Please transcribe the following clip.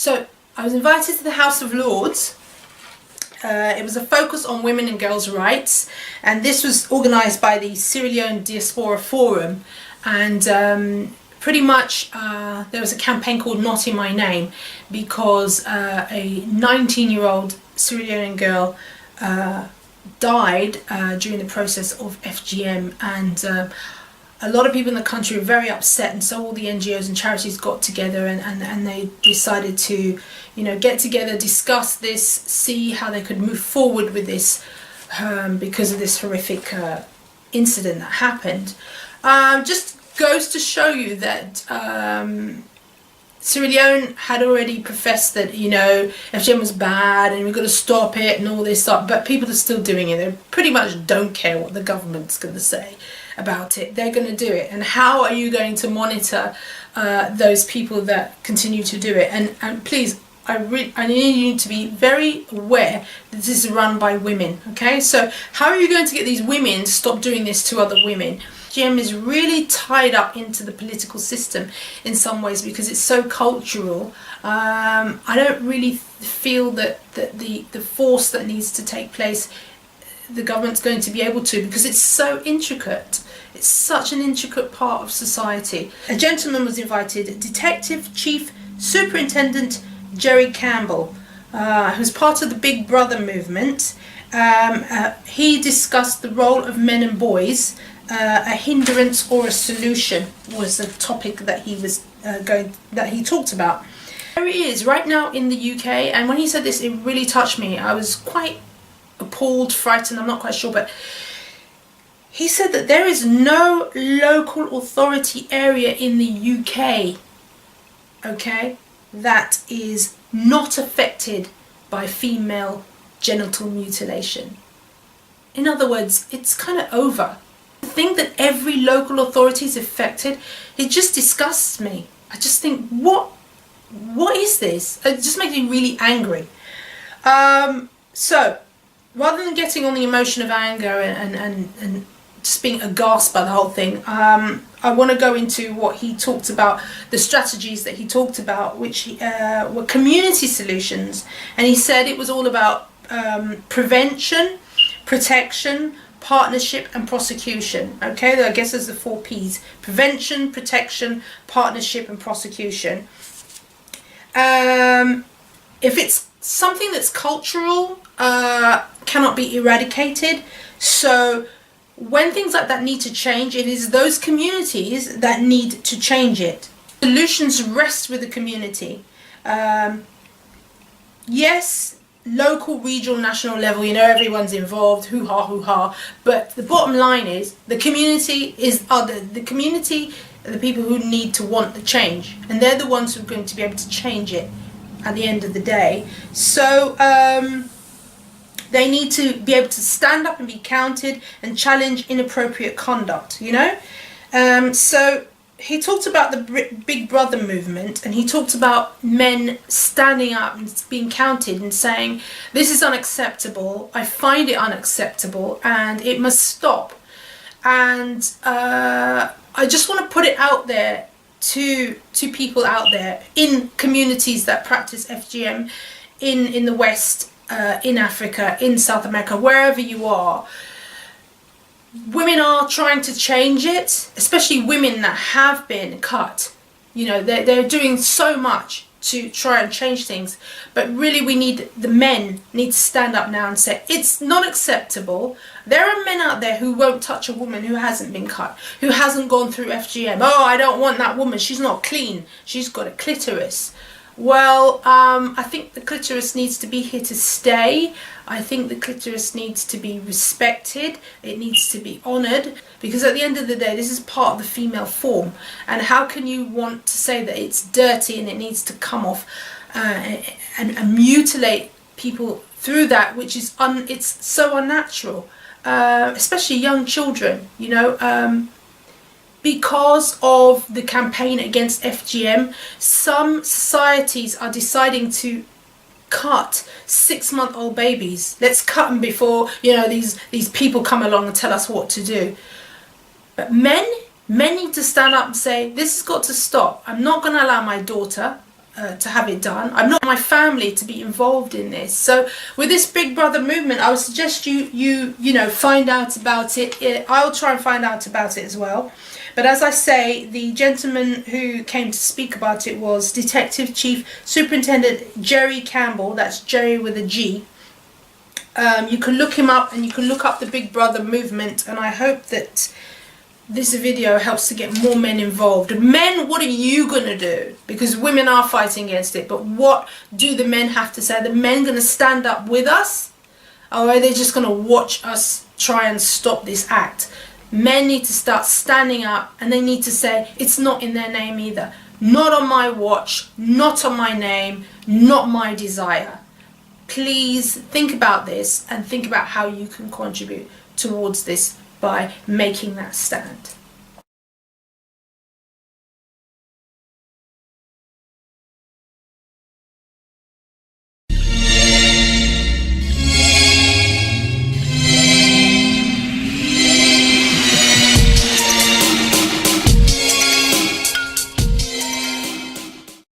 So I was invited to the House of Lords. It was a focus on women and girls' rights, and this was organised by the Sierra Leone Diaspora Forum, and pretty much there was a campaign called Notinmyname because a 19-year-old Sierra Leonean girl died during the process of FGM, and a lot of people in the country were very upset, and so all the NGOs and charities got together and they decided to, you know, get together, discuss this, see how they could move forward with this because of this horrific incident that happened. Just goes to show you that Sierra Leone had already professed that, you know, FGM was bad and we've got to stop it and all this stuff, but people are still doing it. They pretty much don't care what the government's going to say about it. They're going to do it. And how are you going to monitor those people that continue to do it? And please, I need you to be very aware that this is run by women, okay? So how are you going to get these women to stop doing this to other women? FGM is really tied up into the political system in some ways because it's so cultural. I don't really feel that the force that needs to take place, the government's going to be able to, because it's so intricate. It's such an intricate part of society. A gentleman was invited, Detective Chief Superintendent Jerry Campbell, who's part of the Big Brother movement. He discussed the role of men and boys. A hindrance or a solution was the topic that he was he talked about. There he is right now in the UK, and when he said this, it really touched me. I was quite appalled, frightened, I'm not quite sure, but he said that there is no local authority area in the UK, okay, that is not affected by female genital mutilation. In other words, it's kind of over. The thing that every local authority is affected, it just disgusts me. I just think, what is this? It just makes me really angry. So rather than getting on the emotion of anger and just being aghast by the whole thing, I want to go into what he talked about, the strategies that he talked about, which were community solutions. And he said it was all about prevention, protection, partnership and prosecution. Okay, I guess there's the 4 P's: prevention, protection, partnership and prosecution. If it's something that's cultural, cannot be eradicated. So when things like that need to change, it is those communities that need to change it. Solutions rest with the community. Yes, local, regional, national level, you know, everyone's involved, hoo-ha, but the bottom line is the community are the people who need to want the change, and they're the ones who are going to be able to change it at the end of the day. So they need to be able to stand up and be counted and challenge inappropriate conduct, you know. So he talked about the Big Brother movement, and he talked about men standing up and being counted and saying, this is unacceptable, I find it unacceptable, and it must stop. And I just want to put it out there to people out there in communities that practice FGM in the West, in Africa, in South America, wherever you are. Women are trying to change it, especially women that have been cut. You know, they're doing so much to try and change things, but really the men need to stand up now and say it's not acceptable. There are men out there who won't touch a woman who hasn't been cut, who hasn't gone through FGM. Oh, I don't want that woman, she's not clean, she's got a clitoris. Well, I think the clitoris needs to be here to stay. I think the clitoris needs to be respected. It needs to be honoured, because at the end of the day, this is part of the female form. And how can you want to say that it's dirty and it needs to come off and mutilate people through that, which is it's so unnatural, especially young children, you know. Because of the campaign against FGM, some societies are deciding to cut 6-month-old babies. Let's cut them before, you know, these people come along and tell us what to do. But men need to stand up and say, this has got to stop. I'm not going to allow my daughter to have it done. I'm not my family to be involved in this. So with this Big Brother movement, I would suggest you know, find out about it. I'll try and find out about it as well. But as I say, the gentleman who came to speak about it was Detective Chief Superintendent Jerry Campbell. That's Jerry with a G. You can look him up, and you can look up the Big Brother movement, and I hope that this video helps to get more men involved. Men, what are you going to do? Because women are fighting against it, but what do the men have to say? Are the men going to stand up with us? Or are they just going to watch us try and stop this act? Men need to start standing up, and they need to say, it's not in their name either. Not on my watch, not on my name, not my desire. Please think about this and think about how you can contribute towards this by making that stand.